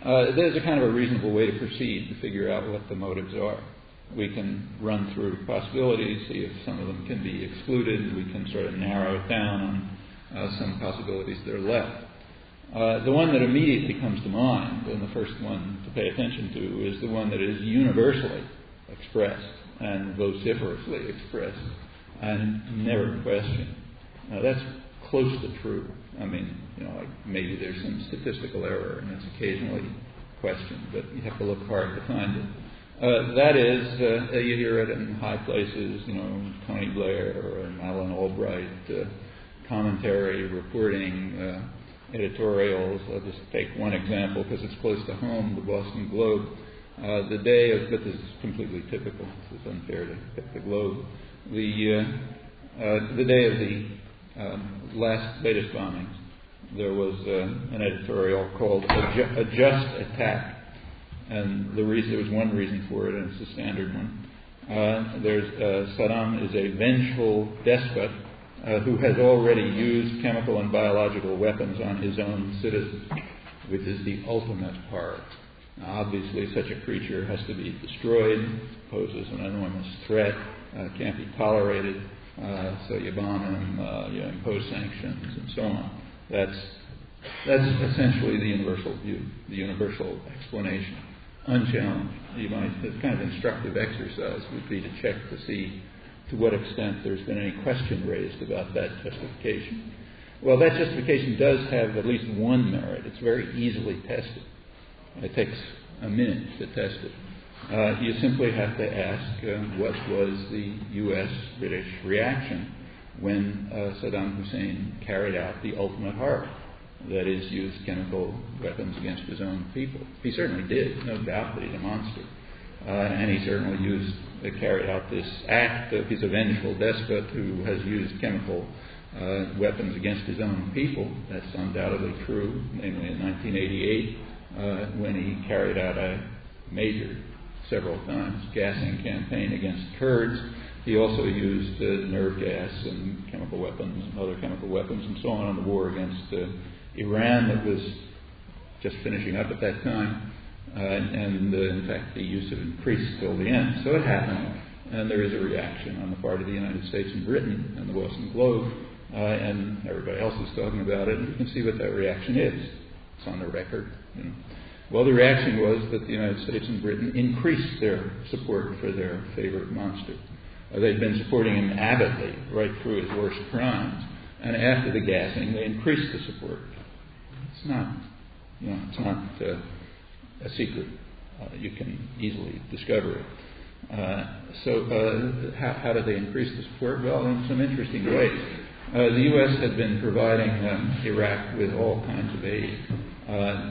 There's a kind of a reasonable way to proceed to figure out what the motives are. We can run through possibilities, see if some of them can be excluded. We can sort of narrow it down on some possibilities that are left. The one that immediately comes to mind, and the first one to pay attention to, is the one that is universally expressed and vociferously expressed and never questioned. Now that's close to true. I mean, like maybe there's some statistical error and it's occasionally questioned, but you have to look hard to find it. That is, you hear it in high places, Tony Blair or Madeleine Albright, commentary, reporting, editorials. I'll just take one example because it's close to home, the Boston Globe. But this is completely typical. It's unfair to pick the Globe. The day of the latest bombings, there was an editorial called "A Just Attack," and there was one reason for it, and it's a standard one. Saddam is a vengeful despot who has already used chemical and biological weapons on his own citizens, which is the ultimate horror. Now, obviously, such a creature has to be destroyed, poses an enormous threat, can't be tolerated, so you bomb him, you impose sanctions, and so on. That's essentially the universal view, the universal explanation, unchallenged. It's kind of instructive exercise would be to check to see to what extent there's been any question raised about that justification. Well, that justification does have at least one merit. It's very easily tested. It takes a minute to test it. You simply have to ask what was the U.S.-British reaction when Saddam Hussein carried out the ultimate horror, that is, used chemical weapons against his own people. He certainly did, no doubt that he's a monster. And he certainly carried out this act. He's a vengeful despot who has used chemical weapons against his own people. That's undoubtedly true, namely in 1988, when he carried out a major, several times, gassing campaign against Kurds. He also used nerve gas and chemical weapons and other chemical weapons and so on in the war against Iran that was just finishing up at that time. And in fact, the use of increased till the end. So it happened, and there is a reaction on the part of the United States and Britain and the Boston Globe, and everybody else is talking about it, and you can see what that reaction is. It's on the record. Well, the reaction was that the United States and Britain increased their support for their favorite monster. They'd been supporting him avidly right through his worst crimes, and after the gassing, they increased the support. It's not a secret. You can easily discover it. So how did they increase the support? Well, in some interesting ways. The U.S. had been providing Iraq with all kinds of aid,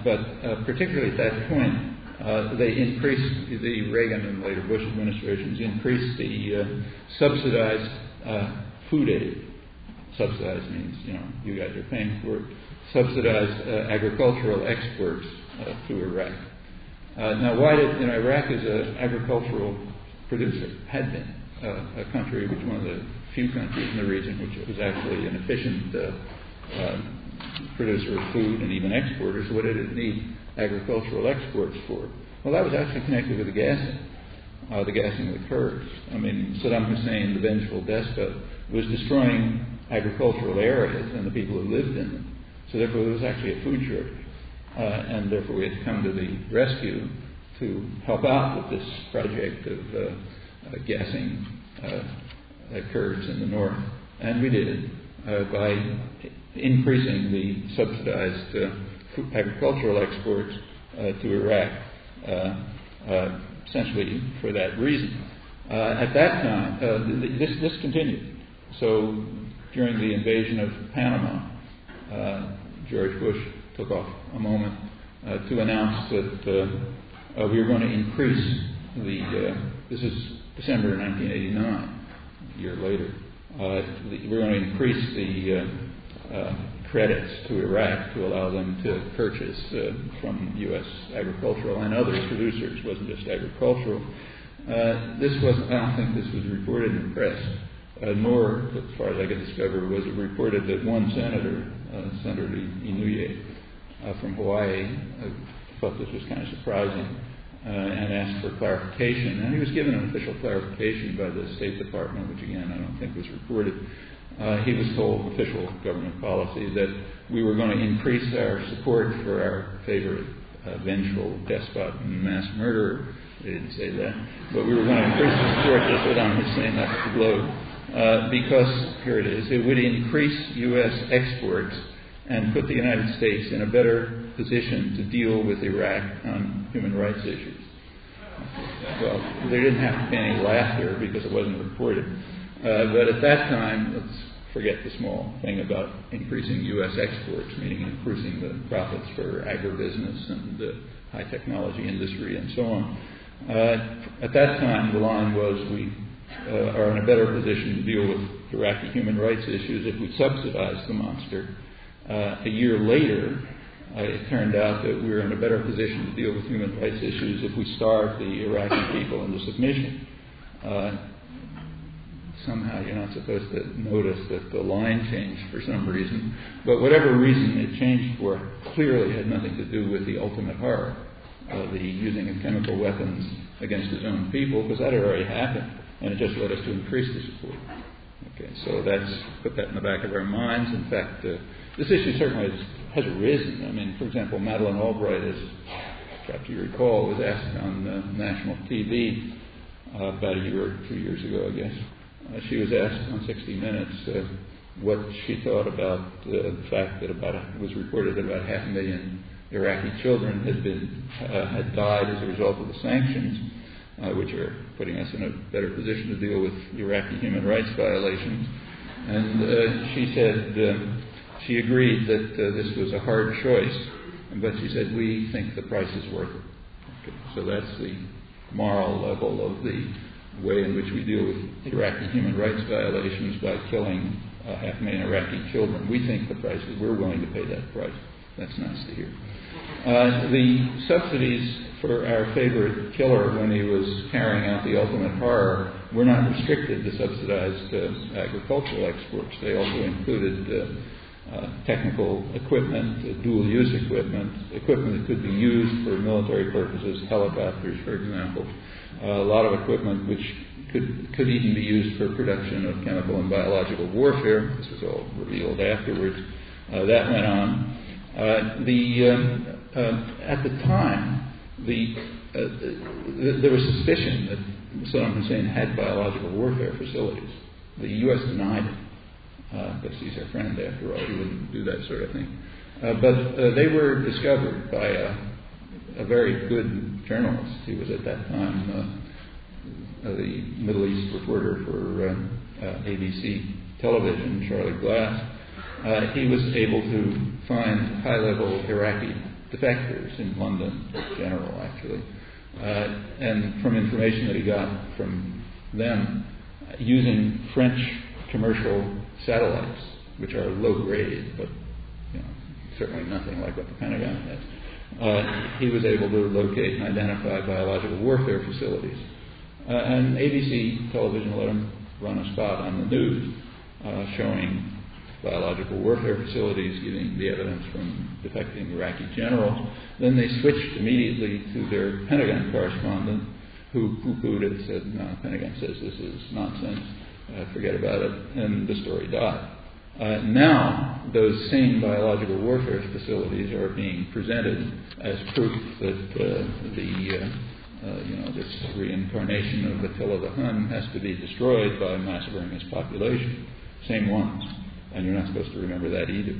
but particularly at that point, they increased, the Reagan and later Bush administrations increased the subsidized food aid. Subsidized means, you guys are paying for it. Subsidized agricultural exports to Iraq. Now, why did Iraq is an agricultural producer, had been a country which one of the few countries in the region which was actually an efficient producer of food and even exporter. So what did it need agricultural exports for? Well, that was actually connected with the gassing of the Kurds. I mean, Saddam Hussein, the vengeful despot, was destroying agricultural areas and the people who lived in them. So therefore, there was actually a food shortage. And therefore we had to come to the rescue to help out with this project of gassing Kurds in the north. And we did by increasing the subsidized agricultural exports to Iraq, essentially for that reason. At that time, this continued. So during the invasion of Panama, George Bush took off a moment to announce that we were going to increase this is December 1989, a year later, we were going to increase the credits to Iraq to allow them to purchase from U.S. agricultural and other producers. It wasn't just agricultural. I don't think this was reported in the press, nor, as far as I could discover, was it reported that one senator, Senator Inouye, from Hawaii, thought this was kind of surprising and asked for clarification. And he was given an official clarification by the State Department, which again I don't think was reported. He was told, official government policy, that we were going to increase our support for our favorite vengeful despot and mass murderer. They didn't say that. But we were going to increase the support to Saddam Hussein, that's the globe, because, here it is, it would increase U.S. exports and put the United States in a better position to deal with Iraq on human rights issues. Well, there didn't have to be any laughter because it wasn't reported. But at that time, let's forget the small thing about increasing U.S. exports, meaning increasing the profits for agribusiness and the high technology industry and so on. At that time, the line was we are in a better position to deal with Iraqi human rights issues if we subsidize the monster. A year later, it turned out that we were in a better position to deal with human rights issues if we starved the Iraqi people into submission. Somehow you're not supposed to notice that the line changed for some reason, but whatever reason it changed for clearly had nothing to do with the ultimate horror, the using of chemical weapons against his own people, because that had already happened, and it just led us to increase the support. Okay, so put that in the back of our minds. In fact, this issue certainly has arisen. I mean, for example, Madeleine Albright, as perhaps you recall, was asked on national TV about a year or 2 years ago, I guess. She was asked on 60 Minutes what she thought about the fact that it was reported that about 500,000 Iraqi children had died as a result of the sanctions, which are putting us in a better position to deal with Iraqi human rights violations. And she said she agreed that this was a hard choice, but she said, we think the price is worth it. Okay, so that's the moral level of the way in which we deal with Iraqi human rights violations by killing 500,000 Iraqi children. We think the price is, we're willing to pay that price. That's nice to hear. The subsidies for our favorite killer when he was carrying out the ultimate horror were not restricted to subsidized agricultural exports. They also included technical equipment, dual-use equipment that could be used for military purposes, helicopters, for example. A lot of equipment which could even be used for production of chemical and biological warfare. This was all revealed afterwards. That went on. At the time, there was suspicion that Saddam Hussein had biological warfare facilities. The U.S. denied it, because he's our friend after all. He wouldn't do that sort of thing. But they were discovered by a very good journalist. He was at that time the Middle East reporter for ABC television, Charlie Glass. He was able to find high-level Iraqi defectors in London, general actually, and from information that he got from them, using French commercial satellites, which are low-grade, but certainly nothing like what the Pentagon has. He was able to locate and identify biological warfare facilities. And ABC television let him run a spot on the news showing biological warfare facilities, giving the evidence from defecting Iraqi generals. Then they switched immediately to their Pentagon correspondent, who poo-pooed it, said, no, the Pentagon says this is nonsense, forget about it, and the story died. Now, those same biological warfare facilities are being presented as proof that this reincarnation of Attila the Hun has to be destroyed by massacring his population. Same ones. And you're not supposed to remember that either.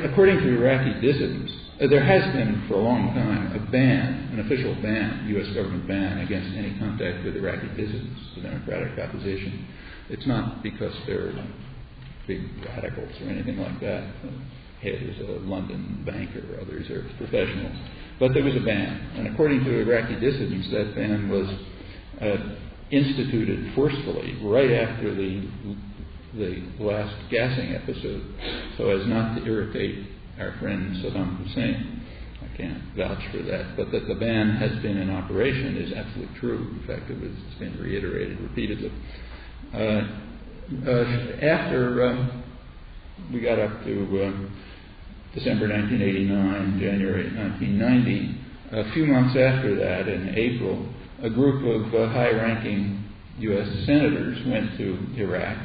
According to Iraqi dissidents, there has been for a long time a ban, an official ban, U.S. government ban against any contact with Iraqi dissidents, the democratic opposition. It's not because they're big radicals or anything like that. Head is a London banker, others are professionals. But there was a ban. And according to Iraqi dissidents, that ban was instituted forcefully right after the last gassing episode, so as not to irritate our friend Saddam Hussein. I can't vouch for that, but that the ban has been in operation is absolutely true. In fact, it's been reiterated repeatedly. After we got up to December 1989, January 1990. A few months after that, in April, a group of high-ranking U.S. senators went to Iraq.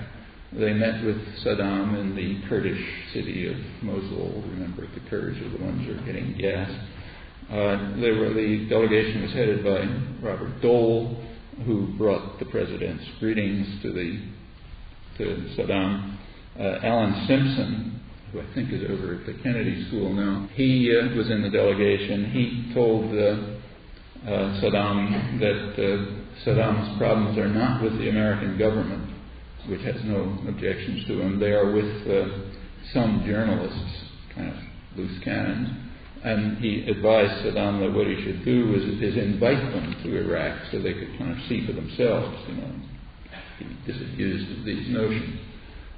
They met with Saddam in the Kurdish city of Mosul. Remember, the Kurds are the ones who are getting gassed. The delegation was headed by Robert Dole, who brought the president's greetings to Saddam. Alan Simpson, who I think is over at the Kennedy School now, he was in the delegation. He told Saddam that Saddam's problems are not with the American government, which has no objections to him. They are with some journalists, kind of loose cannons. And he advised Saddam that what he should do is invite them to Iraq so they could kind of see for themselves, He disabused of these notions.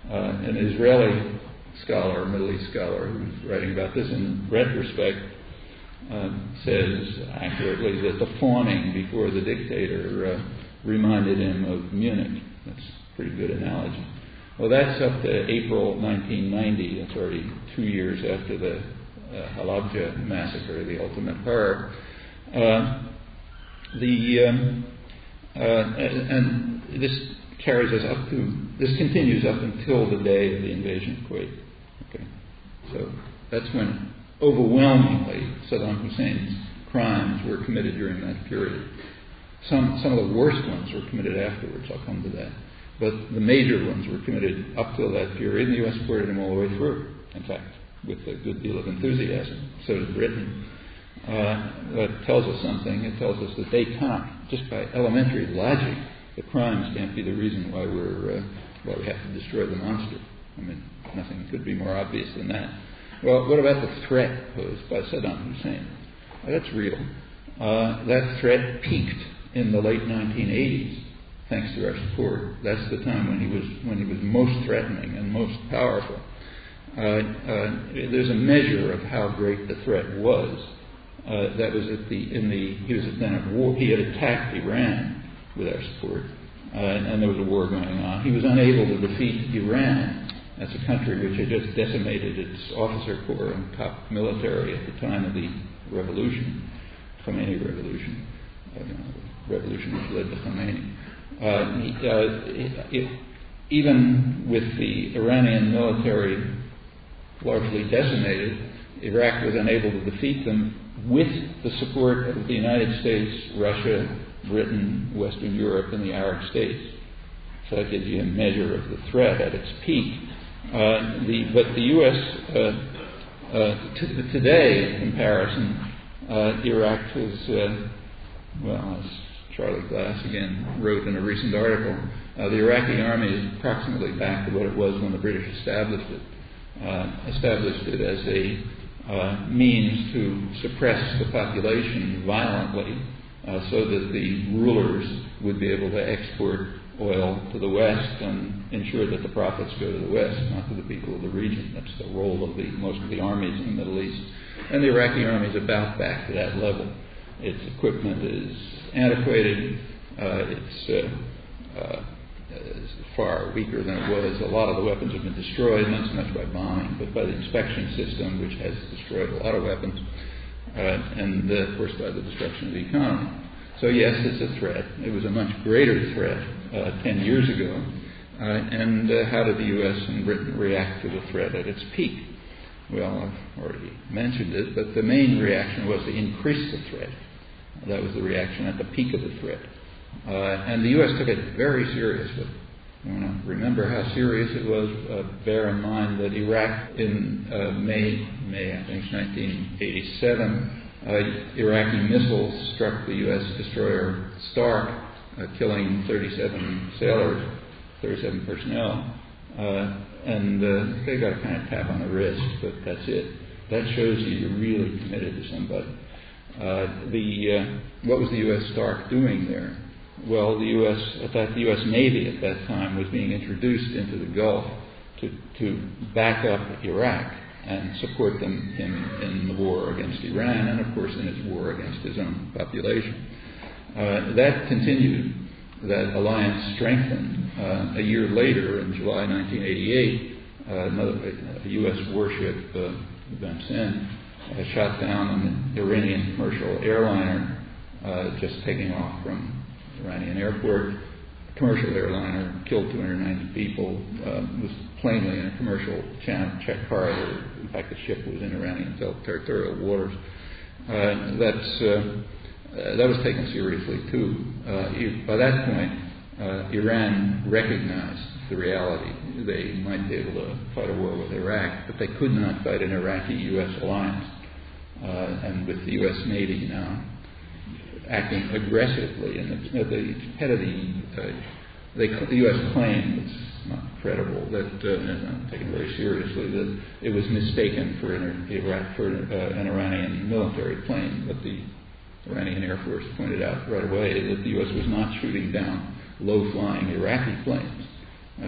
An Israeli scholar, Middle East scholar, who's writing about this in retrospect, says accurately that the fawning before the dictator reminded him of Munich. That's a pretty good analogy. Well, that's up to April 1990. That's already 2 years after the Halabja massacre, the ultimate horror. And this carries us up to, this continues up until the day of the invasion of Kuwait. Okay, so that's when overwhelmingly Saddam Hussein's crimes were committed during that period. Some of the worst ones were committed afterwards. I'll come to that. But the major ones were committed up till that period, and the U.S. supported them all the way through. In fact, with a good deal of enthusiasm. So did Britain. That tells us something. It tells us that they cannot, just by elementary logic, the crimes can't be the reason why we have to destroy the monster. I mean, nothing could be more obvious than that. Well, what about the threat posed by Saddam Hussein? Well, that's real. That threat peaked in the late 1980s, thanks to our support. That's the time when he was most threatening and most powerful. There's a measure of how great the threat was. That was he was then at war. He had attacked Iran with our support, and there was a war going on. He was unable to defeat Iran. That's a country which had just decimated its officer corps and top military at the time of the revolution, Khomeini revolution, the revolution which led to Khomeini. Even with the Iranian military largely decimated, Iraq was unable to defeat them with the support of the United States, Russia, Britain, Western Europe, and the Arab states. So that gives you a measure of the threat at its peak. But the U.S. Today, in comparison, Iraq is, as Charlie Glass again wrote in a recent article, the Iraqi army is approximately back to what it was when the British established it. Established it as a means to suppress the population violently so that the rulers would be able to export oil to the West and ensure that the profits go to the West, not to the people of the region. That's the role of most of the armies in the Middle East. And the Iraqi army is about back to that level. Its equipment is antiquated. It's far weaker than it was. A lot of the weapons have been destroyed, not so much by bombing, but by the inspection system, which has destroyed a lot of weapons, and of course by the destruction of the economy. So yes, it's a threat. It was a much greater threat 10 years ago. And how did the U.S. and Britain react to the threat at its peak? Well, I've already mentioned it, but the main reaction was to increase the threat. That was the reaction at the peak of the threat. And the U.S. took it very seriously. You want to remember how serious it was. Bear in mind that Iraq in May, I think, 1987, Iraqi missiles struck the U.S. destroyer Stark, killing 37 sailors, 37 personnel. And they got a kind of tap on the wrist, but that's it. That shows you're really committed to somebody. What was the U.S. Stark doing there? Well, the U.S. Navy at that time was being introduced into the Gulf to back up Iraq and support them in the war against Iran and, of course, in its war against his own population. That continued. That alliance strengthened. A year later, in July 1988, a U.S. warship events end, shot down an Iranian commercial airliner just taking off from Iranian airport. Commercial airliner killed 290 people. Was plainly in a commercial check corridor. In fact, the ship was in Iranian territorial waters. That was taken seriously too. By that point, Iran recognized the reality. They might be able to fight a war with Iraq, but they could not fight an Iraqi-U.S. alliance. And with the U.S. Navy now acting aggressively, and the head of the U.S. claimed, it's not credible, that it's not taken very seriously, that it was mistaken for an Iranian military plane, but the Iranian Air Force pointed out right away that the U.S. was not shooting down low-flying Iraqi planes,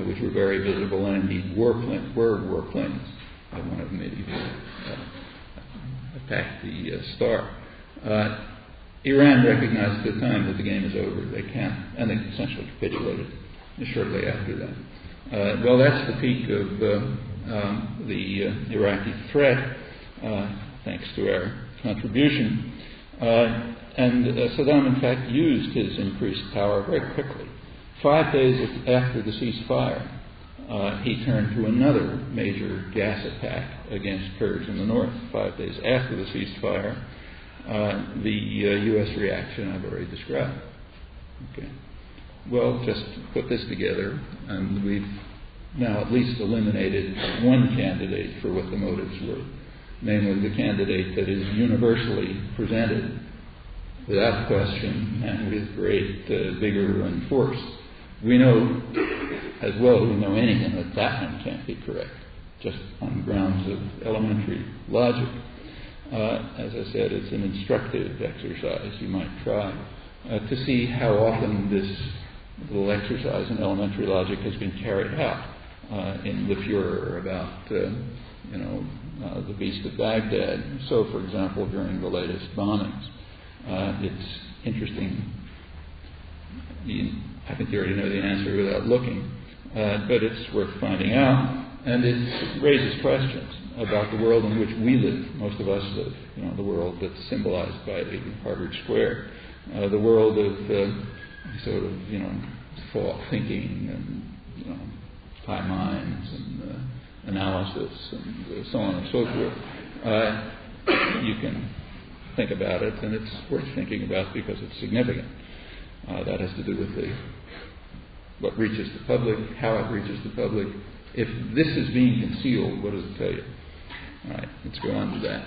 which were very visible and indeed were war planes. One of them maybe attacked the Star. Iran recognized at the time that the game is over. They can't, and they essentially capitulated shortly after that. Well, that's the peak of the Iraqi threat, thanks to our contribution. And Saddam, in fact, used his increased power very quickly. 5 days after the ceasefire, he turned to another major gas attack against Kurds in the north. 5 days after the ceasefire, the U.S. reaction I've already described. Okay. Well, just to put this together, and we've now at least eliminated one candidate for what the motives were, namely the candidate that is universally presented without question and with great vigor and force. We know as well as we know anything that one can't be correct, just on grounds of elementary logic. As I said, it's an instructive exercise you might try to see how often this little exercise in elementary logic has been carried out in the furor about the Beast of Baghdad. So, for example, during the latest bombings, it's interesting. I think you already know the answer without looking, but it's worth finding out, and it raises questions about the world in which we live. Most of us live, the world that's symbolized by the Harvard Square, the world of sort of, thought, thinking, and high minds, and analysis, and so on and so forth. You can think about it, and it's worth thinking about because it's significant. That has to do with what reaches the public, how it reaches the public. If this is being concealed, what does it tell you? All right, let's go on to that.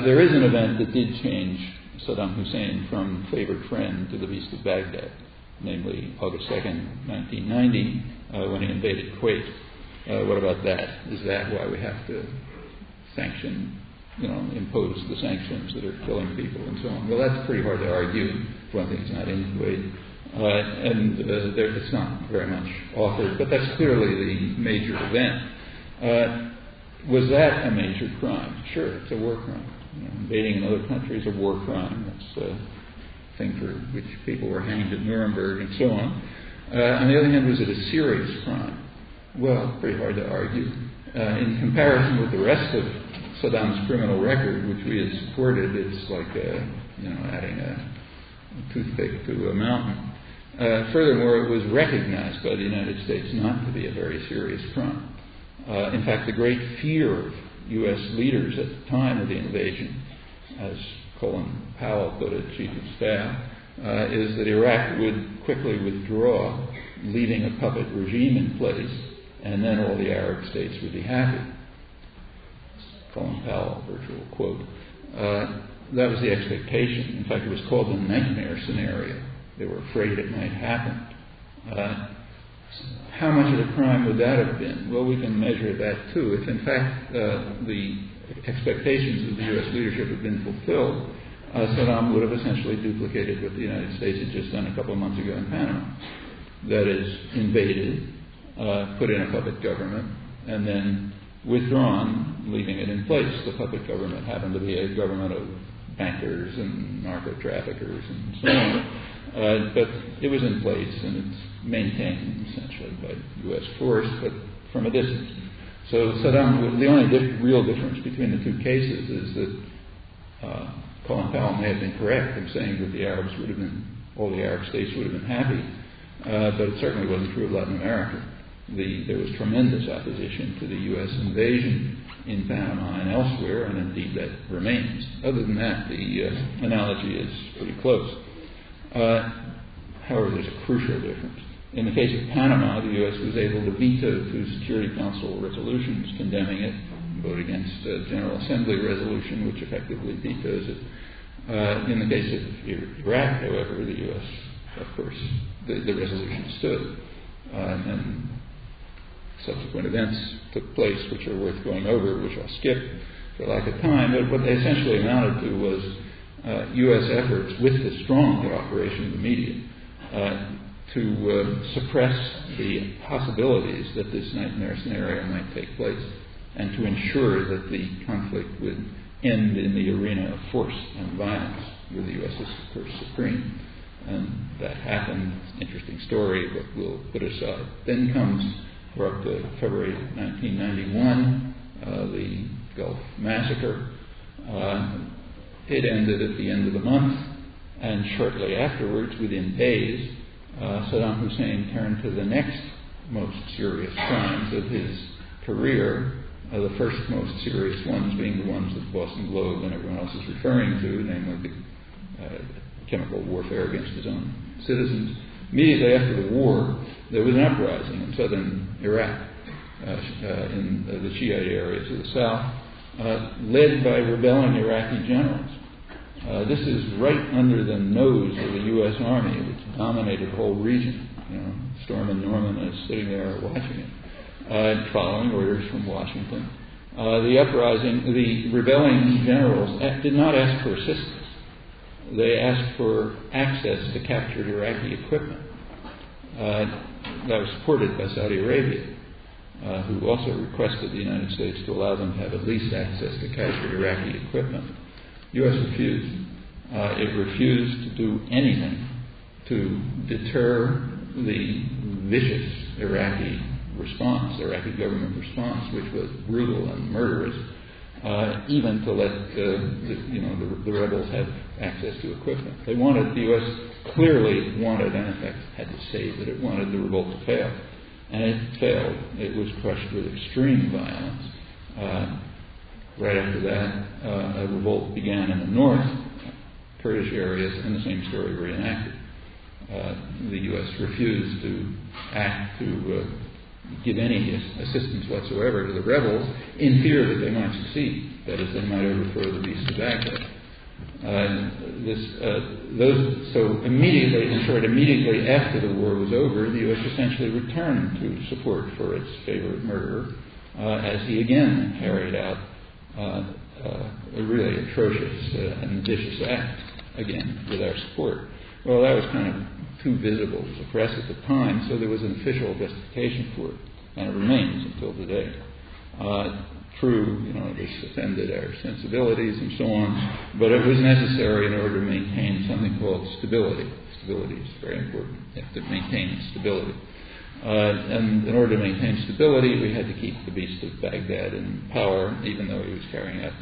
There is an event that did change Saddam Hussein from favored friend to the Beast of Baghdad, namely August 2nd, 1990, when he invaded Kuwait. What about that? Is that why we have to sanction, impose the sanctions that are killing people and so on? Well, that's pretty hard to argue. One thing, it's not in Kuwait. And it's not very much authored, but that's clearly the major event. Was that a major crime? Sure, it's a war crime. Invading another country is a war crime. That's a thing for which people were hanged at Nuremberg and so on. On the other hand, was it a serious crime? Well, pretty hard to argue. In comparison with the rest of Saddam's criminal record, which we had supported, it's like adding a toothpick to a mountain. Furthermore, it was recognized by the United States not to be a very serious crime. In fact, the great fear of U.S. leaders at the time of the invasion, as Colin Powell put it, Chief of Staff, is that Iraq would quickly withdraw, leaving a puppet regime in place, and then all the Arab states would be happy. Colin Powell, virtual quote. That was the expectation. In fact, it was called the nightmare scenario. They were afraid it might happen. How much of a crime would that have been? Well, we can measure that too. If, in fact, the expectations of the U.S. leadership had been fulfilled, Saddam would have essentially duplicated what the United States had just done a couple of months ago in Panama. That is, invaded, put in a puppet government, and then withdrawn, leaving it in place. The puppet government happened to be a government of bankers and narco-traffickers and so on. But it was in place, and it's maintained essentially by U.S. force, but from a distance. So Saddam, the only real difference between the two cases is that Colin Powell may have been correct in saying that all the Arab states would have been happy, but it certainly wasn't true of Latin America. There was tremendous opposition to the U.S. invasion in Panama and elsewhere, and indeed that remains. Other than that, the analogy is pretty close. However, there's a crucial difference. In the case of Panama, the U.S. was able to veto two Security Council resolutions condemning it, vote against a General Assembly resolution which effectively vetoes it. In the case of Iraq, however, the U.S., of course, the resolution stood. And subsequent events took place which are worth going over, which I'll skip for lack of time. But what they essentially amounted to was U.S. efforts with the strong cooperation of the media to suppress the possibilities that this nightmare scenario might take place and to ensure that the conflict would end in the arena of force and violence, with the U.S. as, of course, supreme. And that happened. Interesting story, but we'll put aside. Then comes, we're up to February 1991, the Gulf Massacre. It ended at the end of the month, and shortly afterwards, within days, Saddam Hussein turned to the next most serious crimes of his career, the first most serious ones being the ones that the Boston Globe and everyone else is referring to, namely the chemical warfare against his own citizens. Immediately after the war, there was an uprising in southern Iraq, in the Shiite areas of the south, led by rebelling Iraqi generals. This is right under the nose of the U.S. Army, which dominated the whole region. Storm and Norman is sitting there watching it, following orders from Washington. The rebelling generals did not ask for assistance. They asked for access to captured Iraqi equipment. That was supported by Saudi Arabia, who also requested the United States to allow them to have at least access to captured Iraqi equipment. The U.S. refused. It refused to do anything to deter the vicious Iraqi government response, which was brutal and murderous, even to let the rebels have access to equipment. The U.S. clearly wanted, and in fact had to say that it wanted the revolt to fail. And it failed. It was crushed with extreme violence. Right after that, a revolt began in the north, Kurdish areas, and the same story reenacted. The U.S. refused to act to give any assistance whatsoever to the rebels in fear that they might succeed, that is, they might overthrow the beast of Baghdad. So immediately after the war was over, the U.S. essentially returned to support for its favorite murderer, as he again carried out a really atrocious and vicious act, again, with our support. Well, that was kind of too visible to the press at the time, so there was an official justification for it, and it remains until today. True, this offended our sensibilities and so on, but it was necessary in order to maintain something called stability. Stability is very important. You have to maintain stability. And in order to maintain stability, we had to keep the beast of Baghdad in power, even though he was carrying out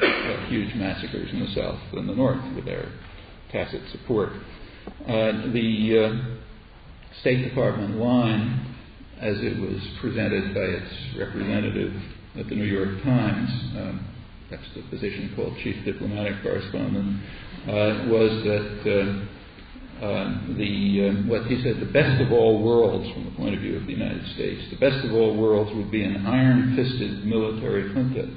huge massacres in the south and the north with their tacit support. The State Department line, as it was presented by its representative at the New York Times, that's the position called Chief Diplomatic Correspondent, was that what he said, the best of all worlds from the point of view of the United States, the best of all worlds would be an iron-fisted military junta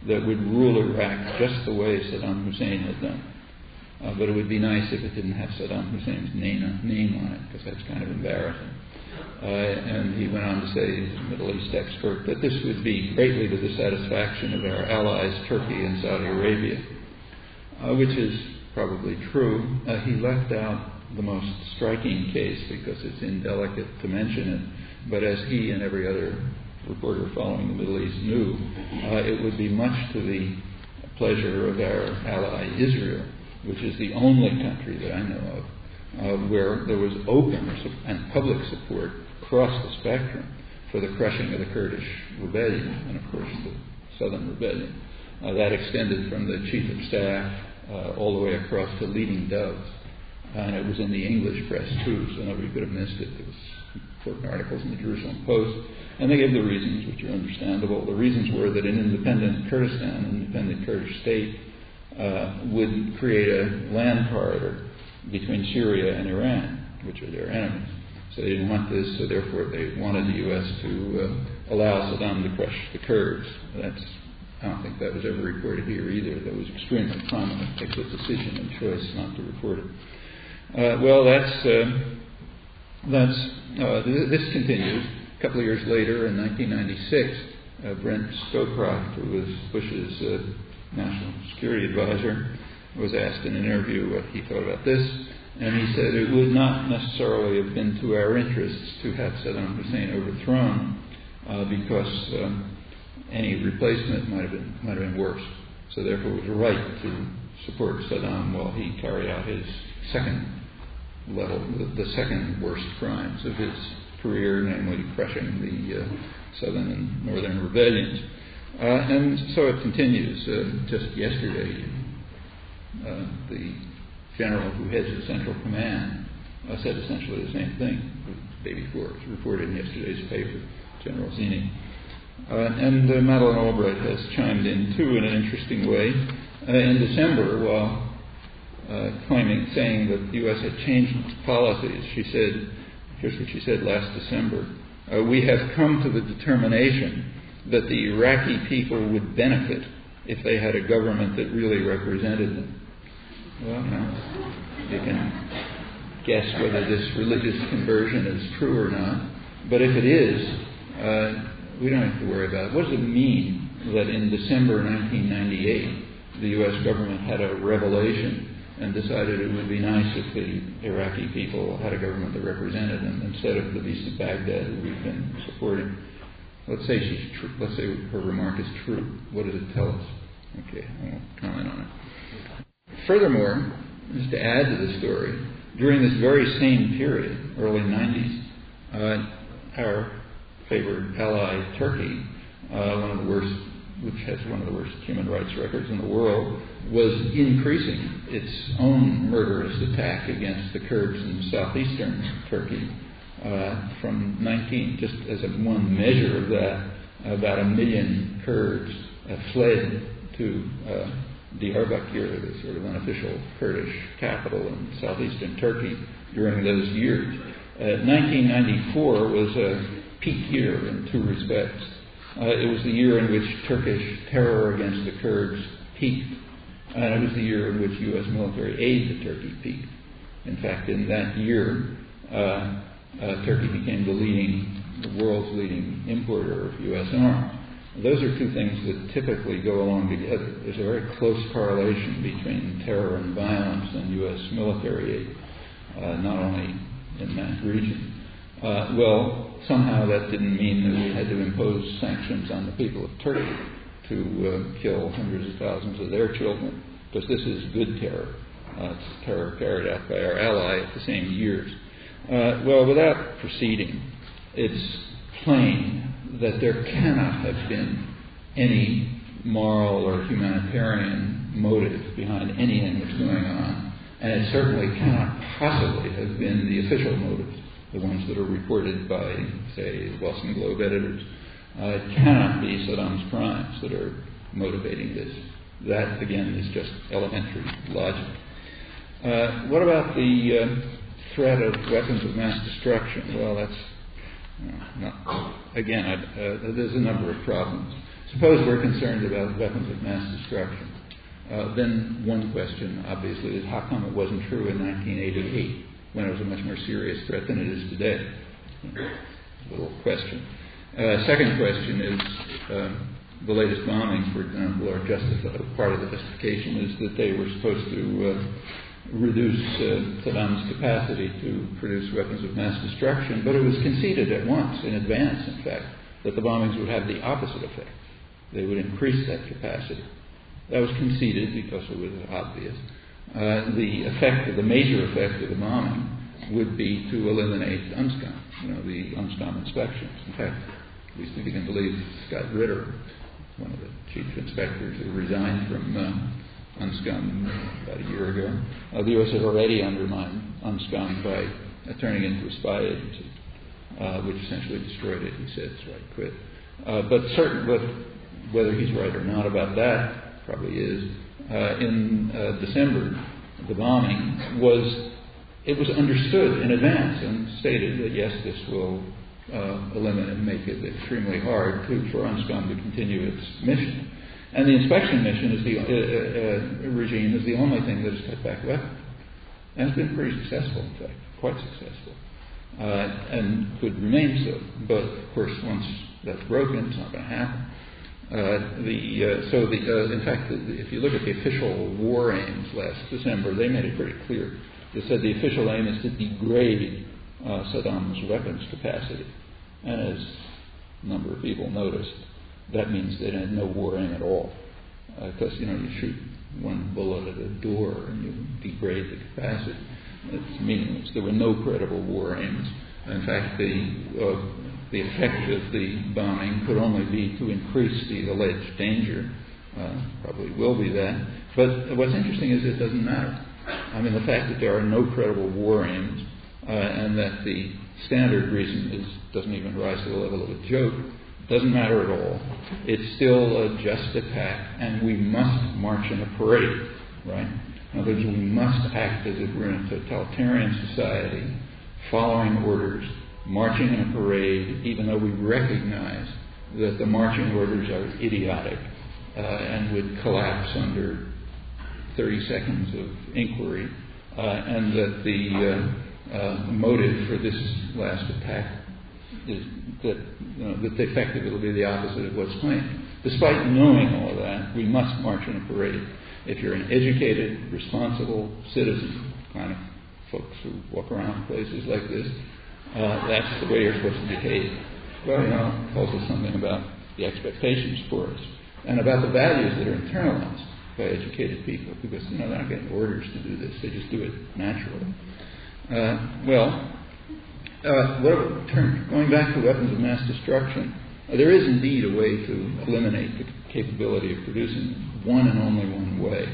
that would rule Iraq just the way Saddam Hussein had done. But it would be nice if it didn't have Saddam Hussein's name on it, because that's kind of embarrassing. And he went on to say, as a Middle East expert, that this would be greatly to the satisfaction of our allies, Turkey and Saudi Arabia, which is probably true. He left out the most striking case because it's indelicate to mention it, but as he and every other reporter following the Middle East knew, it would be much to the pleasure of our ally Israel, which is the only country that I know of where there was open and public support across the spectrum for the crushing of the Kurdish rebellion, and of course the Southern Rebellion. That extended from the Chief of Staff all the way across to leading doves. And it was in the English press too, so nobody could have missed it. There was important articles in the Jerusalem Post. And they gave the reasons, which are understandable. The reasons were that an independent Kurdistan, an independent Kurdish state, would create a land corridor between Syria and Iran, which are their enemies. So they didn't want this, so therefore they wanted the U.S. to allow Saddam to crush the Kurds. I don't think that was ever reported here either. That was extremely prominent. They took the decision and choice not to report it. This continues. A couple of years later, in 1996, Brent Scowcroft, who was Bush's national security advisor, was asked in an interview what he thought about this, and he said it would not necessarily have been to our interests to have Saddam Hussein overthrown because any replacement might have been worse. So therefore it was right to support Saddam while he carried out his second level, the second worst crimes of his career, namely crushing the southern and northern rebellions. And so it continues. Just yesterday, the general who heads the Central Command said essentially the same thing the day before. It was reported in yesterday's paper, General Zini. And Madeleine Albright has chimed in too in an interesting way. In December, while saying that the U.S. had changed its policies, she said, here's what she said last December, we have come to the determination that the Iraqi people would benefit if they had a government that really represented them. Well, now, you can guess whether this religious conversion is true or not, but if it is, we don't have to worry about it. What does it mean that in December 1998 the U.S. government had a revelation and decided it would be nice if the Iraqi people had a government that represented them instead of the beast of Baghdad who we've been supporting? Let's say her remark is true. What does it tell us? Okay, I won't comment on it. Furthermore, just to add to the story, during this very same period, early 90s, our favored ally, Turkey, one of the worst, which has one of the worst human rights records in the world, was increasing its own murderous attack against the Kurds in southeastern Turkey. From 19, just as one measure of that, about 1 million Kurds fled to Diyarbakir, the sort of unofficial Kurdish capital in southeastern Turkey during those years. 1994 was a peak year in two respects. It was the year in which Turkish terror against the Kurds peaked, and it was the year in which U.S. military aid to Turkey peaked. In fact, in that year, Turkey became the world's leading importer of U.S. arms. Those are two things that typically go along together. There's a very close correlation between terror and violence and U.S. military aid, not only in that region. Well, somehow that didn't mean that we had to impose sanctions on the people of Turkey to kill hundreds of thousands of their children, because this is good terror. It's terror carried out by our ally at the same years. Well, without proceeding, it's plain that there cannot have been any moral or humanitarian motive behind anything that's going on, and it certainly cannot possibly have been the official motives, the ones that are reported by, say, the Boston Globe editors. It cannot be Saddam's crimes that are motivating this. That, again, is just elementary logic. What about the threat of weapons of mass destruction? Well, that's there's a number of problems. Suppose we're concerned about weapons of mass destruction. Then one question, obviously, is how come it wasn't true in 1988, when it was a much more serious threat than it is today? Little question. Second question is the latest bombings, for example, are justified. Part of the justification is that they were supposed to reduce Saddam's capacity to produce weapons of mass destruction, but it was conceded at once, in advance, in fact, that the bombings would have the opposite effect. They would increase that capacity. That was conceded because it was obvious. The major effect of the bombing would be to eliminate gun the UNSCOM inspections. In fact, at least we can believe Scott Ritter, one of the chief inspectors who resigned from UNSCOM about a year ago. The U.S. had already undermined UNSCOM by turning it into a spy agency, which essentially destroyed it. He said, so I quit. But whether he's right or not about that, probably is. In December, the bombing was understood in advance and stated that yes, this will eliminate and make it extremely hard for UNSCOM to continue its mission. And the inspection mission regime is the only thing that has cut back weapons. And it's been pretty successful, in fact, quite successful. And could remain so. But, of course, once that's broken, it's not going to happen. In fact, if you look at the official war aims last December, they made it pretty clear. They said the official aim is to degrade Saddam's weapons capacity. And as a number of people noticed, that means they had no war aim at all. Because, you shoot one bullet at a door and you degrade the capacity. It's meaningless. There were no credible war aims. In fact, the effect of the bombing could only be to increase the alleged danger. Probably will be that. But what's interesting is it doesn't matter. I mean, the fact that there are no credible war aims and that the standard reason doesn't even rise to the level of a joke doesn't matter at all. It's still a just attack, and we must march in a parade, right? In other words, we must act as if we're in a totalitarian society, following orders, marching in a parade, even though we recognize that the marching orders are idiotic and would collapse under 30 seconds of inquiry, and that the motive for this last attack is that the effect of it will be the opposite of what's claimed. Despite knowing all of that, we must march in a parade. If you're an educated, responsible citizen, kind of folks who walk around places like this, that's the way you're supposed to behave. Well, it tells us something about the expectations for us and about the values that are internalized by educated people, because they're not getting orders to do this; they just do it naturally. Going back to weapons of mass destruction, there is indeed a way to eliminate the capability of producing one and only one way,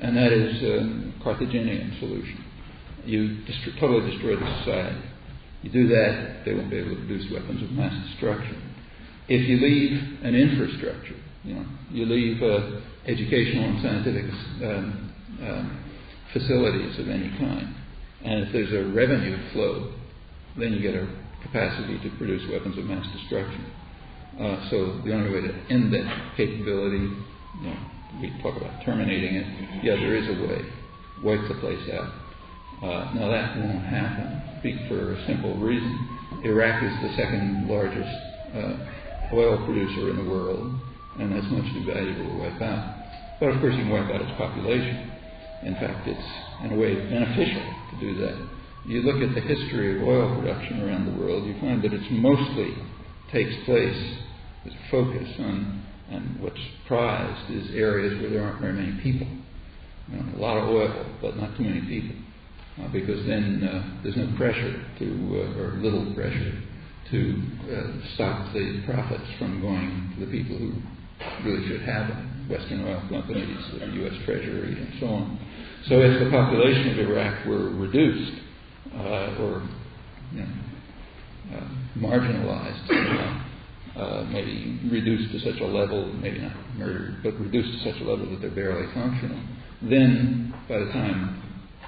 and that is a Carthaginian solution. You totally destroy the society. You do that, they won't be able to produce weapons of mass destruction. If you leave an infrastructure, you leave educational and scientific facilities of any kind, and if there's a revenue flow, then you get a capacity to produce weapons of mass destruction. So the only way to end that capability, we talk about terminating it. Yeah, there is a way. Wipe the place out. Now that won't happen for a simple reason. Iraq is the second largest oil producer in the world, and that's much too valuable to wipe out. But of course you can wipe out its population. In fact, it's in a way beneficial to do that. You look at the history of oil production around the world, you find that it mostly takes place as a focus on, and what's prized is areas where there aren't very many people. A lot of oil, but not too many people. Because then there's no pressure or little pressure to stop the profits from going to the people who really should have them, Western oil companies, the U.S. Treasury, and so on. So if the population of Iraq were reduced or marginalized somehow, maybe reduced to such a level, maybe not murdered, but reduced to such a level that they're barely functional, then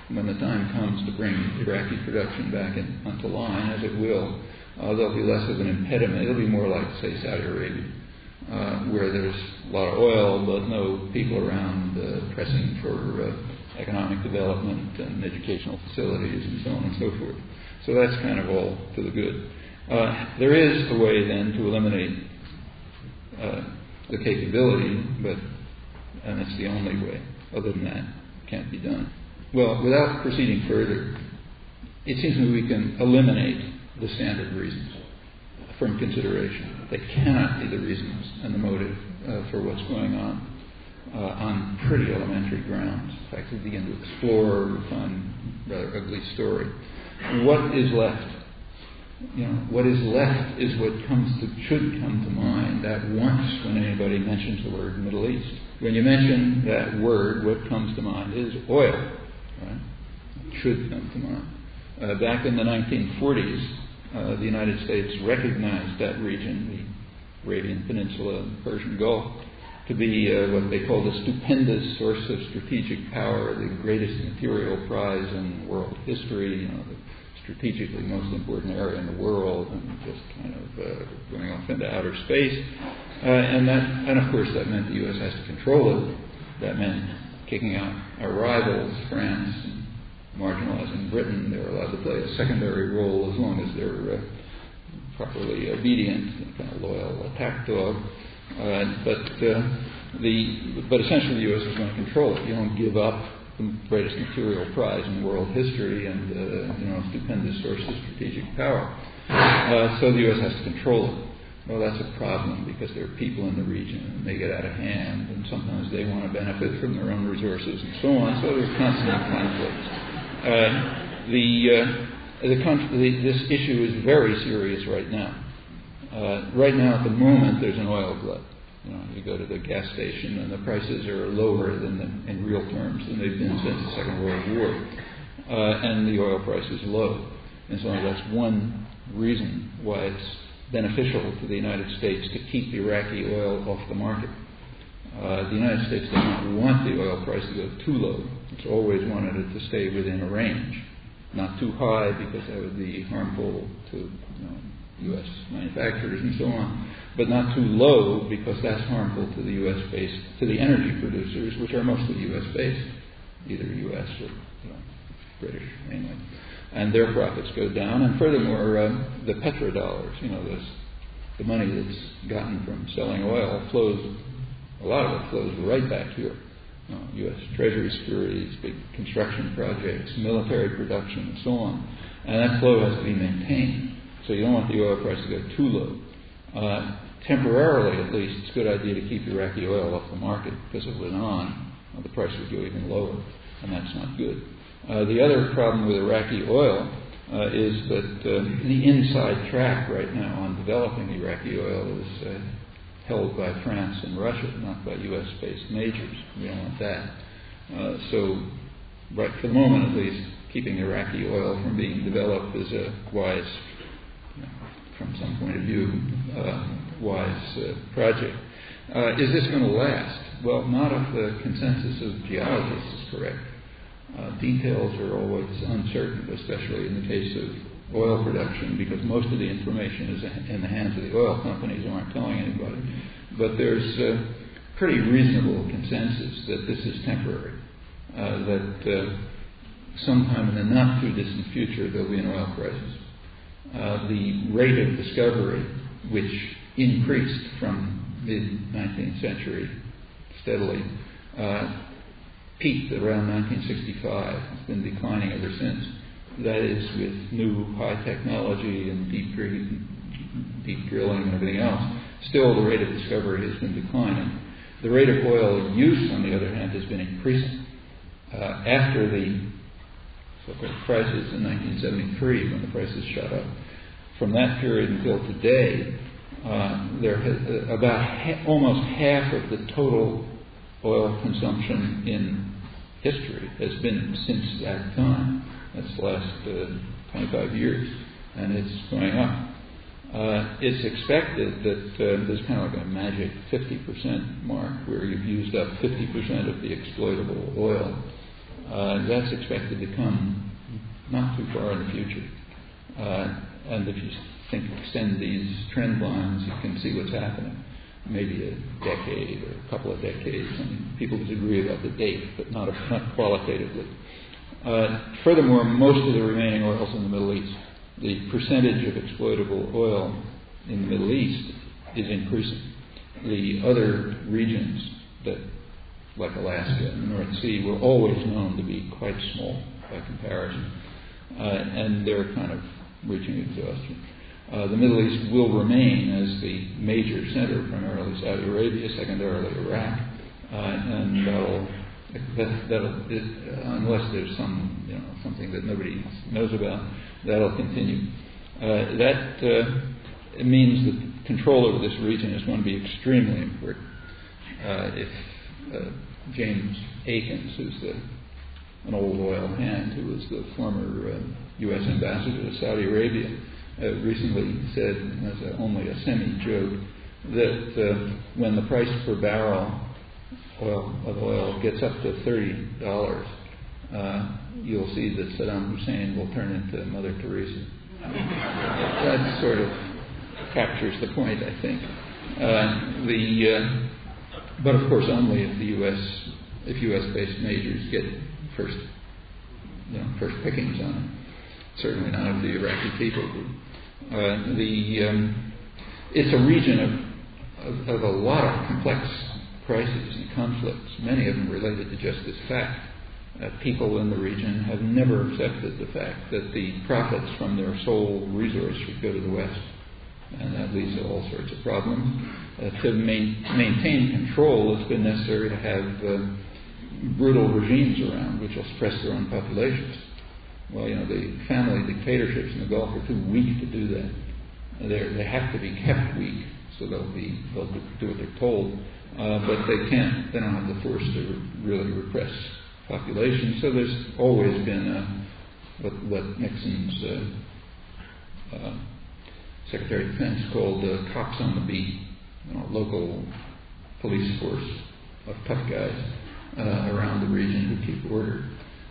when the time comes to bring Iraqi production back onto line, as it will, there'll be less of an impediment. It'll be more like, say, Saudi Arabia, where there's a lot of oil but no people around pressing for economic development and educational facilities and so on and so forth. So that's kind of all to the good. There is a way then to eliminate the capability, and it's the only way. Other than that, it can't be done. Well, without proceeding further, it seems to me we can eliminate the standard reasons from consideration. They cannot be the reasons and the motive for what's going on pretty elementary grounds. In fact, we begin to explore, we find a rather ugly story. What is left? what is left is what should come to mind at once when anybody mentions the word Middle East. When you mention that word, what comes to mind is oil, right? It should come to mind. Back in the 1940s, the United States recognized that region, the Arabian Peninsula and the Persian Gulf, to be what they called a stupendous source of strategic power, the greatest material prize in world history, the strategically most important area in the world, and just kind of going off into outer space. And of course that meant the U.S. has to control it. That meant kicking out our rivals, France, and marginalizing Britain. They're allowed to play a secondary role as long as they're properly obedient, kind of loyal attack dog. But essentially the U.S. is going to control it. You don't give up the greatest material prize in world history and a stupendous source of strategic power. So the U.S. has to control it. Well, that's a problem because there are people in the region and they get out of hand, and sometimes they want to benefit from their own resources and so on. So there's constant conflicts. This issue is very serious right now. Right now, at the moment, there's an oil glut. You go to the gas station and the prices are lower in real terms than they've been since the Second World War. And the oil price is low. And so that's one reason why it's beneficial to the United States to keep Iraqi oil off the market. The United States does not want the oil price to go too low. It's always wanted it to stay within a range. Not too high because that would be harmful to U.S. manufacturers and so on, but not too low because that's harmful to the U.S.-based, to the energy producers, which are mostly U.S.-based, either U.S. or British mainly, and their profits go down. And furthermore, the petrodollars, the money that's gotten from selling oil a lot of it flows right back here. U.S. Treasury securities, big construction projects, military production, and so on, and that flow has to be maintained. So you don't want the oil price to go too low. Temporarily, at least, it's a good idea to keep Iraqi oil off the market because if it went on, the price would go even lower, and that's not good. The other problem with Iraqi oil is that the inside track right now on developing Iraqi oil is held by France and Russia, not by U.S.-based majors. We don't want that. So, right for the moment at least, keeping Iraqi oil from being developed is a wise, from some point of view, wise project. Is this going to last? Well, not if the consensus of geologists is correct. Details are always uncertain, especially in the case of oil production, because most of the information is in the hands of the oil companies who aren't telling anybody. But there's a pretty reasonable consensus that this is temporary, that sometime in the not-too-distant future there'll be an oil crisis. The rate of discovery, which increased from mid-19th century steadily, peaked around 1965. It's been declining ever since. That is, with new high technology and deep drilling and everything else, still the rate of discovery has been declining. The rate of oil use, on the other hand, has been increasing. After the so-called crisis in 1973, when the prices shot up, from that period until today, there has about almost half of the total oil consumption in history has been since that time. That's the last 25 years, and it's going up. It's expected that there's kind of like a magic 50% mark where you've used up 50% of the exploitable oil. That's expected to come not too far in the future. And if you extend these trend lines, you can see what's happening. Maybe a decade or a couple of decades. I mean, people disagree about the date, but not qualitatively. Furthermore, most of the remaining oils in the Middle East, the percentage of exploitable oil in the Middle East is increasing. The other regions, that, like Alaska and the North Sea, were always known to be quite small by comparison, and they're kind of reaching exhaustion. The Middle East will remain as the major center, primarily Saudi Arabia, secondarily Iraq, and that'll unless there's something that nobody knows about, that'll continue. It means that control over this region is going to be extremely important. If James Akins, who's an old oil hand who was the former U.S. ambassador to Saudi Arabia, recently said, as only a semi-joke, that when the price per barrel of oil gets up to $30, you'll see that Saddam Hussein will turn into Mother Teresa. That sort of captures the point, I think. But of course, only if U.S.-based majors get first pickings on it. Certainly not of the Iraqi people. It's a region of a lot of complex crises and conflicts, many of them related to just this fact. People in the region have never accepted the fact that the profits from their sole resource should go to the West. And that leads to all sorts of problems. To maintain control, it's been necessary to have brutal regimes around which will suppress their own populations. Well, the family dictatorships in the Gulf are too weak to do that. They have to be kept weak, so they'll do what they're told, but they don't have the force to really repress population. So there's always been what Nixon's Secretary of Defense called cops on the beat, local police force of tough guys around the region who keep order.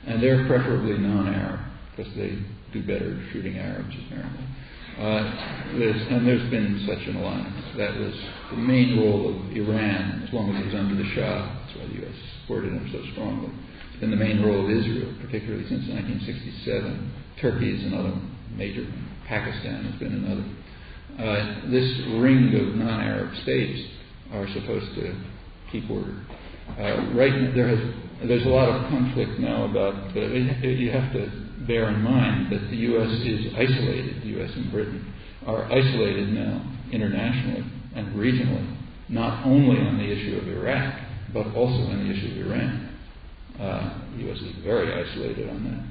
And they're preferably non-Arab, because they do better shooting Arabs, apparently. There's been such an alliance. That was the main role of Iran, as long as it was under the Shah. That's why the U.S. supported him so strongly. It's been the main role of Israel, particularly since 1967. Turkey is another major one. Pakistan has been another. This ring of non-Arab states are supposed to keep order. There's a lot of conflict now about. You have to bear in mind that the U.S. is isolated. The U.S. and Britain are isolated now internationally and regionally, not only on the issue of Iraq, but also on the issue of Iran. The U.S. is very isolated on that.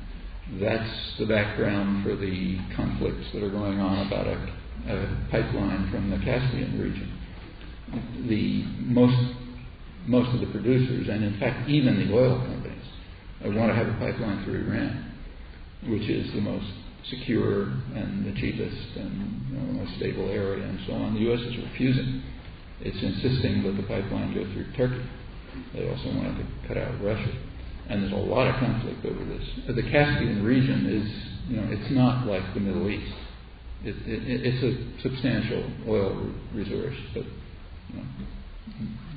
That's the background for the conflicts that are going on about a pipeline from the Caspian region. Most of the producers, and in fact even the oil companies, want to have a pipeline through Iran, which is the most secure and the cheapest and the most stable area and so on. The U.S. is refusing. It's insisting that the pipeline go through Turkey. They also wanted to cut out Russia. And there's a lot of conflict over this. The Caspian region is, it's not like the Middle East. It's a substantial oil resource, but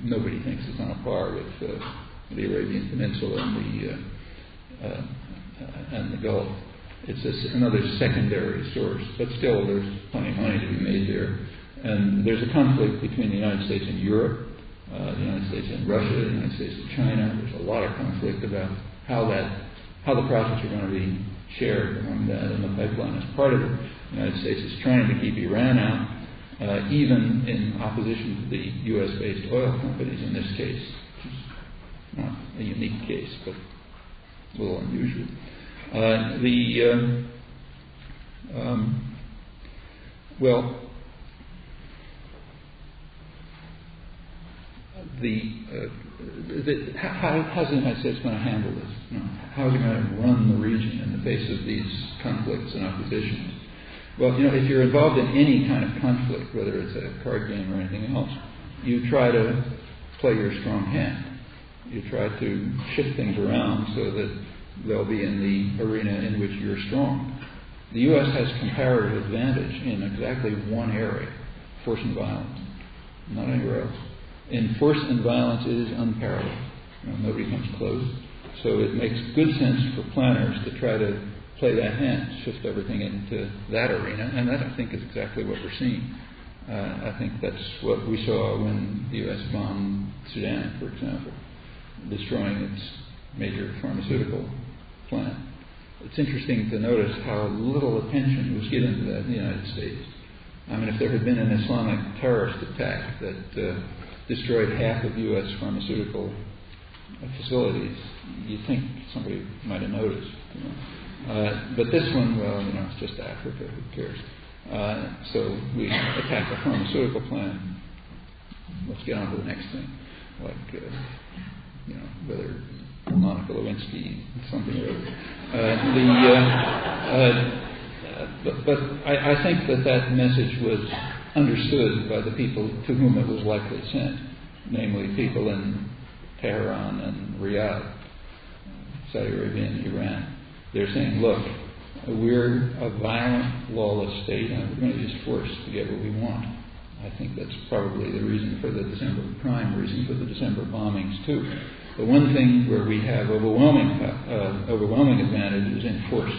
nobody thinks it's on a par with the Arabian Peninsula and the Gulf. It's another secondary source, but still there's plenty of money to be made there. And there's a conflict between the United States and Europe, the United States and Russia, the United States and China. There's a lot of conflict about how the profits are going to be shared among that, and the pipeline is part of it. The United States is trying to keep Iran out, even in opposition to the U.S.-based oil companies in this case, which is not a unique case, but a little unusual. How's the United States going to handle this? How is it going to run the region in the face of these conflicts and oppositions? Well, if you're involved in any kind of conflict, whether it's a card game or anything else, you try to play your strong hand. You try to shift things around so that they'll be in the arena in which you're strong. The U.S. has comparative advantage in exactly one area, force and violence, not anywhere else. In force and violence, it is unparalleled. Nobody comes close. So it makes good sense for planners to try to play that hand, shift everything into that arena, and that, I think, is exactly what we're seeing. I think that's what we saw when the U.S. bombed Sudan, for example, destroying its major pharmaceutical plant. It's interesting to notice how little attention was given to that in the United States. I mean, if there had been an Islamic terrorist attack that destroyed half of U.S. pharmaceutical facilities, you'd think somebody might have noticed. But this one, it's just Africa, who cares? So we attack the pharmaceutical plant. Let's get on to the next thing, like whether Monica Lewinsky, something or other. But I think that message was understood by the people to whom it was likely sent, namely people in Tehran and Riyadh, Saudi Arabia and Iran. They're saying, look, we're a violent, lawless state, and we're going to use force to get what we want. I think that's probably the reason for the prime reason for the December bombings, too. The one thing where we have overwhelming advantage is in force.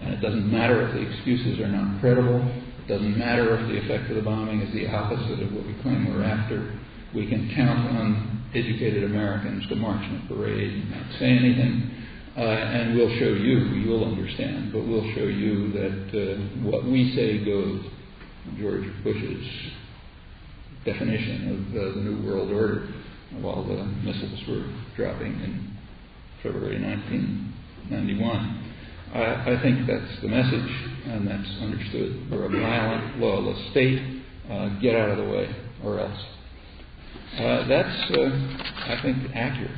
And it doesn't matter if the excuses are not credible. It doesn't matter if the effect of the bombing is the opposite of what we claim we're after. We can count on educated Americans to march in a parade and not say anything. And we'll show you, you'll understand, but we'll show you that what we say goes. George Bush's definition of the New World Order while the missiles were dropping in February 1991. I think that's the message, and that's understood. We're a violent, lawless state. Get out of the way, or else. That's, I think, accurate.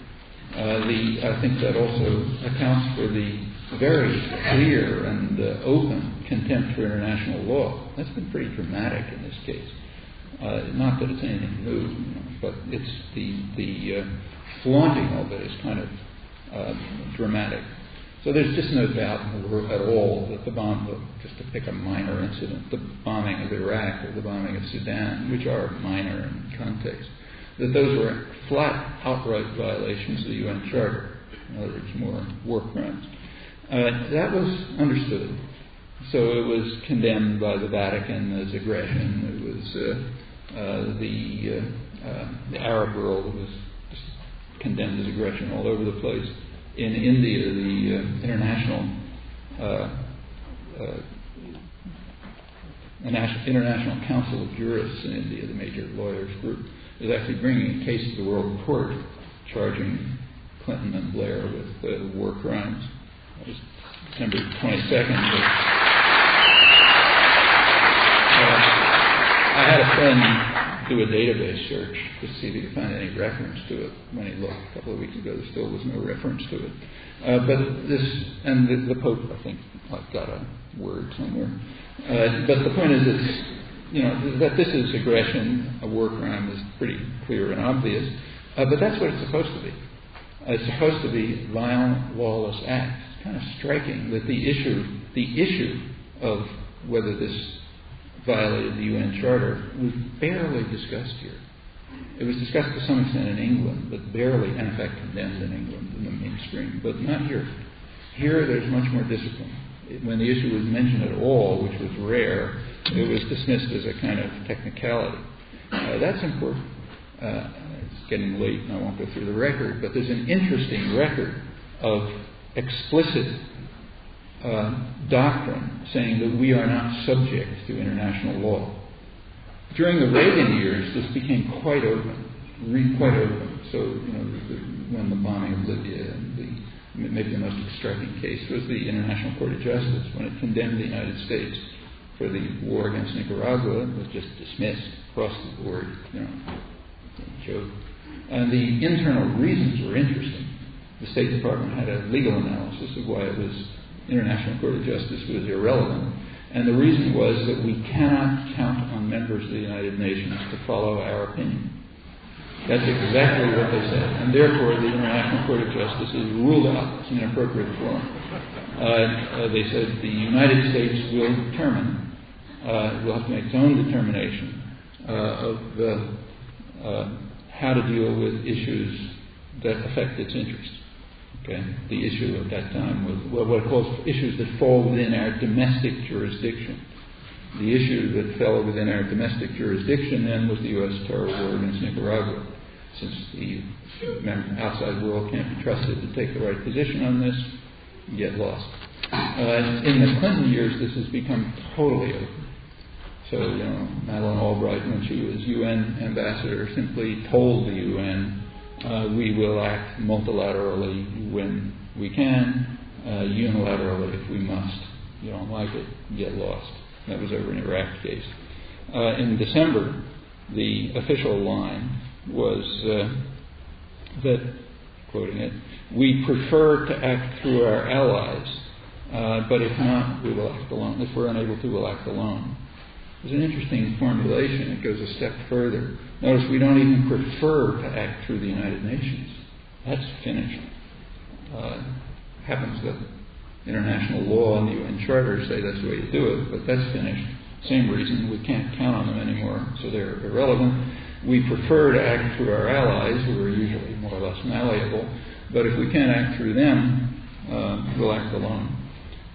I think that also accounts for the very clear and open contempt for international law. That's been pretty dramatic in this case. Not that it's anything new, but it's the flaunting of it is kind of dramatic. So there's just no doubt at all that just to pick a minor incident, the bombing of Iraq or the bombing of Sudan, which are minor in context, that those were flat, outright violations of the UN Charter. In other words, more war crimes. That was understood. So it was condemned by the Vatican as aggression. It was the Arab world was just condemned as aggression all over the place. In India, the International Council of Jurists in India, the major lawyers group, is actually bringing a case to the World Court charging Clinton and Blair with war crimes. That was December 22nd. I had a friend do a database search to see if he could find any reference to it. When he looked a couple of weeks ago, there still was no reference to it. But this, and the Pope, I think, got a word somewhere. But the point is, that this is aggression, a war crime, is pretty clear and obvious. But that's what it's supposed to be. It's supposed to be violent, lawless acts. It's kind of striking that the issue of whether this violated the UN Charter was barely discussed here. It was discussed to some extent in England, but barely, and in fact condemned in England in the mainstream, but not here. Here there's much more discipline. When the issue was mentioned at all, which was rare, it was dismissed as a kind of technicality. That's important. It's getting late and I won't go through the record, but there's an interesting record of explicit doctrine saying that we are not subject to international law. During the Reagan years, this became quite open. So, when the bombing of Libya and maybe the most striking case was the International Court of Justice, when it condemned the United States for the war against Nicaragua. It was just dismissed across the board, joke. And the internal reasons were interesting. The State Department had a legal analysis of why it was International Court of Justice was irrelevant. And the reason was that we cannot count on members of the United Nations to follow our opinion. That's exactly what they said. And therefore, the International Court of Justice is ruled out as an inappropriate forum. They said the United States will determine, will have to make its own determination of how to deal with issues that affect its interests. Okay? The issue at that time was what it calls issues that fall within our domestic jurisdiction. The issue that fell within our domestic jurisdiction then was the U.S. terror war against Nicaragua. Since the outside world can't be trusted to take the right position on this, you get lost. In the Clinton years, this has become totally open. So, Madeleine Albright, when she was UN ambassador, simply told the UN, we will act multilaterally when we can, unilaterally if we must. You don't like it, you get lost. That was over an Iraq case. In December, the official line was that, quoting it, "We prefer to act through our allies, but if not, we will act alone. If we're unable to, we'll act alone." It's an interesting formulation. It goes a step further. Notice we don't even prefer to act through the United Nations. That's finished. Happens that international law and the UN Charter say that's the way to do it, but that's finished. Same reason, we can't count on them anymore, so they're irrelevant. We prefer to act through our allies, who are usually more or less malleable, but if we can't act through them, we'll act alone.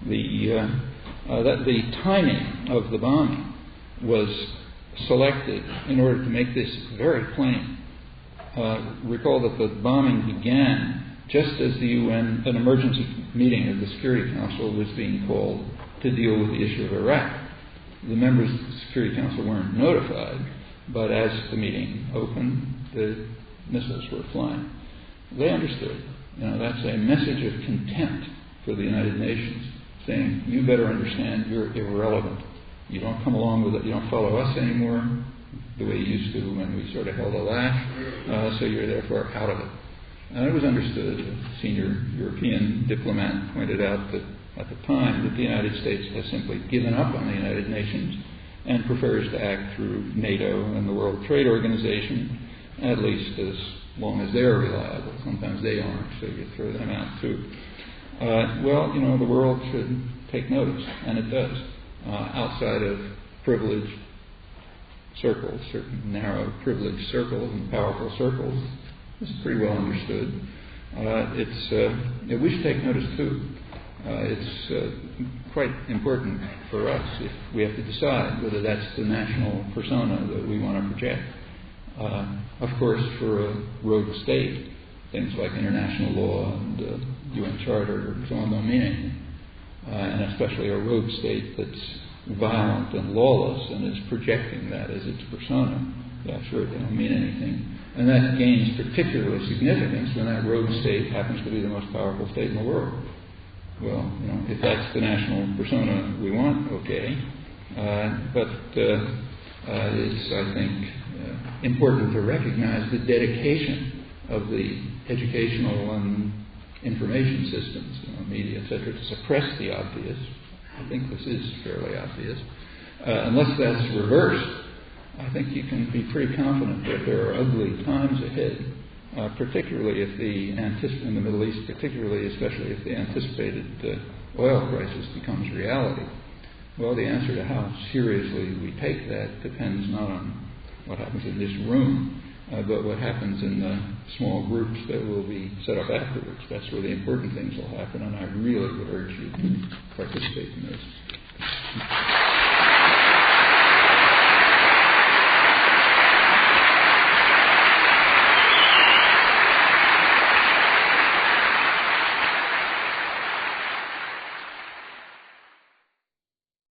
The timing of the bombing was selected in order to make this very plain. Recall that the bombing began just as the UN, an emergency meeting of the Security Council was being called to deal with the issue of Iraq. The members of the Security Council weren't notified, but as the meeting opened, the missiles were flying. They understood. That's a message of contempt for the United Nations, saying, you better understand you're irrelevant. You don't come along with it. You don't follow us anymore the way you used to when we sort of held a lash, so you're therefore out of it. And it was understood. A senior European diplomat pointed out that at the time that the United States has simply given up on the United Nations and prefers to act through NATO and the World Trade Organization, at least as long as they're reliable. Sometimes they aren't, so you throw them out too. The world should take notice, and it does. Outside of privileged circles, certain narrow privileged circles and powerful circles, this is pretty well understood. We should take notice too. It's quite important for us if we have to decide whether that's the national persona that we want to project. Of course, for a rogue state, things like international law and UN Charter and so on don't mean anything. And especially a rogue state that's violent and lawless and is projecting that as its persona. Yeah, sure, they don't mean anything. And that gains particular significance when that rogue state happens to be the most powerful state in the world. Well, if that's the national persona we want, okay. But it's, I think, important to recognize the dedication of the educational and information systems, media, etc., to suppress the obvious. I think this is fairly obvious. Unless that's reversed, I think you can be pretty confident that there are ugly times ahead, particularly if in the Middle East, especially if the anticipated oil crisis becomes reality. Well, the answer to how seriously we take that depends not on what happens in this room, but what happens in the small groups that will be set up afterwards. That's where the important things will happen, and I really would urge you to participate in this.